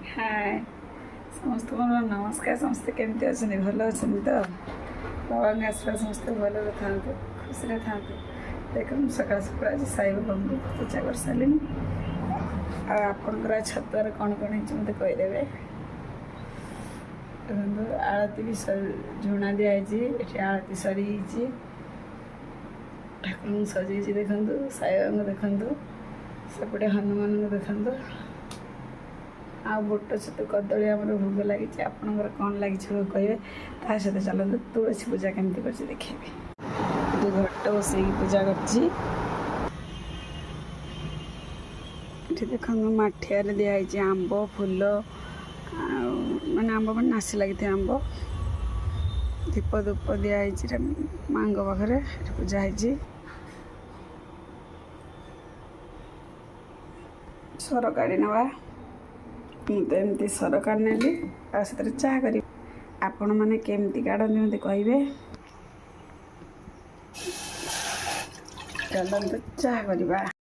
हाय समस्त मोर नमस्कार। समस्ते केमती अच्छा भल अच्छा तो बाबा आशीर्वाद समस्ते भल था खुशी था। देख सकाल सकाल आज साई बाबा को पूजा कर सारे आपणकर छतुआर कौन कौन है मत कहीदे। देखो आरती भी झुणा दिखाई आरती सरी ठाकुर सजे देखु साई बाबा देखु सेपटे हनुमान को देखु आ बोट छतु कदली आम भोग लगी आपणकर कौन लगी कहे ता सहित चलते तुलसी पूजा केमती कर देखे। घट बस पूजा कर देख मठिया दिखाई आंब फूल माने आंब मैंने नासी लगी आंब दीप धूप दिखाई माँ पाखे पूजा है। स्वर काढ़ी नवा मुझे एमती सर काढ़ नेली चाह करी आपण मैंने केमती काढ़ती मत कहे। चलते चाह करवा।